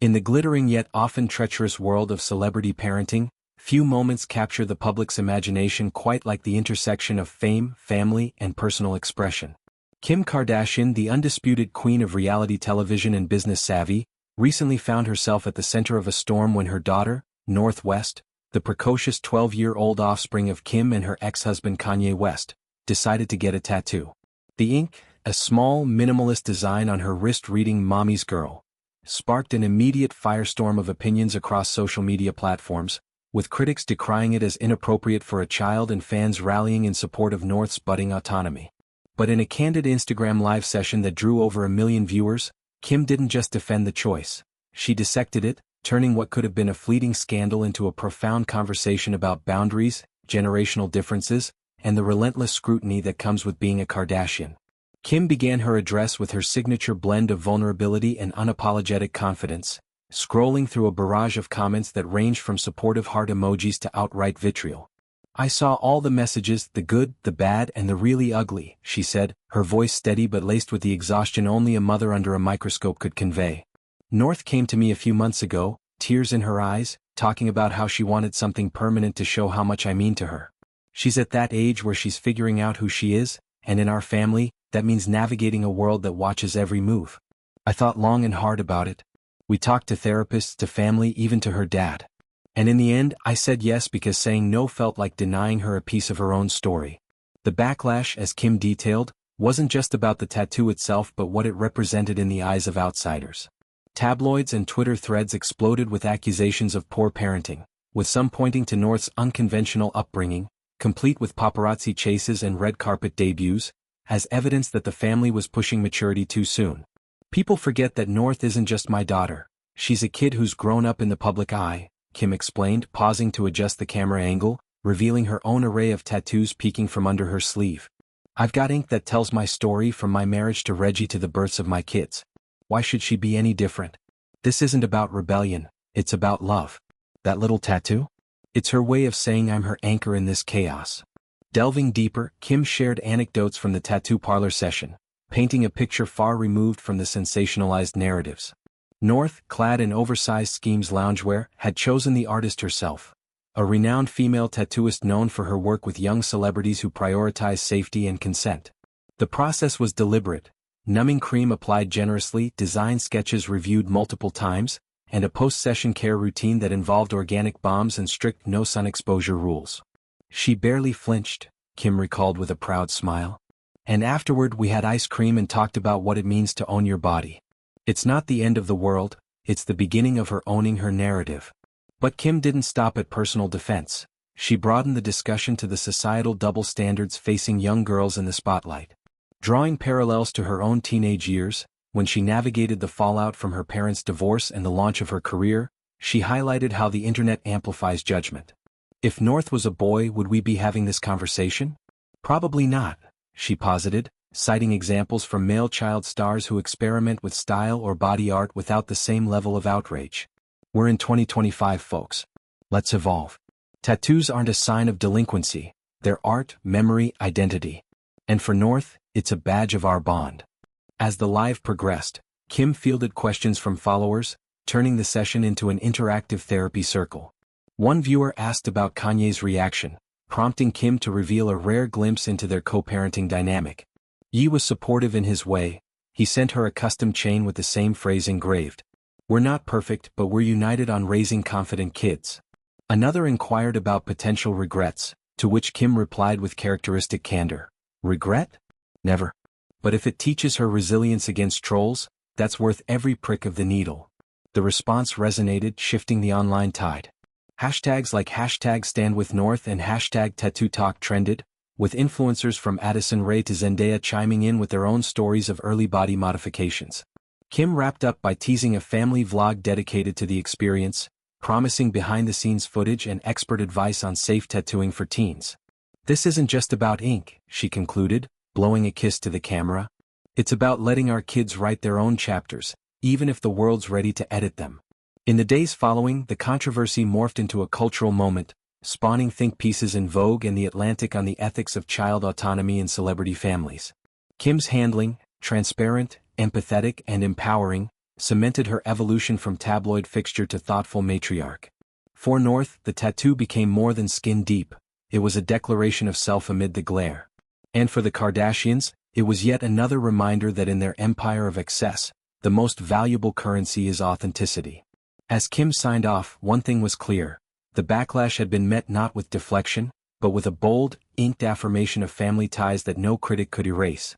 In the glittering yet often treacherous world of celebrity parenting, few moments capture the public's imagination quite like the intersection of fame, family, and personal expression. Kim Kardashian, the undisputed queen of reality television and business savvy, recently found herself at the center of a storm when her daughter, Northwest, the precocious 12-year-old offspring of Kim and her ex-husband Kanye West, decided to get a tattoo. The ink, a small, minimalist design on her wrist reading "Mommy's Girl," sparked an immediate firestorm of opinions across social media platforms, with critics decrying it as inappropriate for a child and fans rallying in support of North's budding autonomy. But in a candid Instagram live session that drew over 1 million viewers, Kim didn't just defend the choice. She dissected it, turning what could have been a fleeting scandal into a profound conversation about boundaries, generational differences, and the relentless scrutiny that comes with being a Kardashian. Kim began her address with her signature blend of vulnerability and unapologetic confidence, scrolling through a barrage of comments that ranged from supportive heart emojis to outright vitriol. "I saw all the messages, the good, the bad, and the really ugly," she said, her voice steady but laced with the exhaustion only a mother under a microscope could convey. "North came to me a few months ago, tears in her eyes, talking about how she wanted something permanent to show how much I mean to her. She's at that age where she's figuring out who she is, and in our family, that means navigating a world that watches every move. I thought long and hard about it. We talked to therapists, to family, even to her dad. And in the end, I said yes because saying no felt like denying her a piece of her own story." The backlash, as Kim detailed, wasn't just about the tattoo itself but what it represented in the eyes of outsiders. Tabloids and Twitter threads exploded with accusations of poor parenting, with some pointing to North's unconventional upbringing, complete with paparazzi chases and red carpet debuts, as evidence that the family was pushing maturity too soon. "People forget that North isn't just my daughter. She's a kid who's grown up in the public eye," Kim explained, pausing to adjust the camera angle, revealing her own array of tattoos peeking from under her sleeve. "I've got ink that tells my story from my marriage to Reggie to the births of my kids. Why should she be any different? This isn't about rebellion, it's about love." That little tattoo? It's her way of saying I'm her anchor in this chaos. Delving deeper, Kim shared anecdotes from the tattoo parlor session, painting a picture far removed from the sensationalized narratives. North, clad in oversized SKIMS loungewear, had chosen the artist herself, a renowned female tattooist known for her work with young celebrities who prioritize safety and consent. The process was deliberate, numbing cream applied generously, design sketches reviewed multiple times, and a post-session care routine that involved organic balms and strict no sun exposure rules. "She barely flinched," Kim recalled with a proud smile. "And afterward we had ice cream and talked about what it means to own your body. It's not the end of the world, it's the beginning of her owning her narrative." But Kim didn't stop at personal defense. She broadened the discussion to the societal double standards facing young girls in the spotlight. Drawing parallels to her own teenage years, when she navigated the fallout from her parents' divorce and the launch of her career, she highlighted how the internet amplifies judgment. "If North was a boy, would we be having this conversation? Probably not," she posited, citing examples from male child stars who experiment with style or body art without the same level of outrage. "We're in 2025, folks. Let's evolve. Tattoos aren't a sign of delinquency, they're art, memory, identity. And for North, it's a badge of our bond." As the live progressed, Kim fielded questions from followers, turning the session into an interactive therapy circle. One viewer asked about Kanye's reaction, prompting Kim to reveal a rare glimpse into their co-parenting dynamic. Ye was supportive in his way. He sent her a custom chain with the same phrase engraved. "We're not perfect, but we're united on raising confident kids." Another inquired about potential regrets, to which Kim replied with characteristic candor. "Regret? Never. But if it teaches her resilience against trolls, that's worth every prick of the needle." The response resonated, shifting the online tide. Hashtags like #StandWithNorth and #TattooTalk trended, with influencers from Addison Rae to Zendaya chiming in with their own stories of early body modifications. Kim wrapped up by teasing a family vlog dedicated to the experience, promising behind-the-scenes footage and expert advice on safe tattooing for teens. "This isn't just about ink," she concluded, blowing a kiss to the camera. "It's about letting our kids write their own chapters, even if the world's ready to edit them." In the days following, the controversy morphed into a cultural moment, spawning think pieces in Vogue and The Atlantic on the ethics of child autonomy in celebrity families. Kim's handling, transparent, empathetic, and empowering, cemented her evolution from tabloid fixture to thoughtful matriarch. For North, the tattoo became more than skin deep, it was a declaration of self amid the glare. And for the Kardashians, it was yet another reminder that in their empire of excess, the most valuable currency is authenticity. As Kim signed off, one thing was clear: the backlash had been met not with deflection, but with a bold, inked affirmation of family ties that no critic could erase.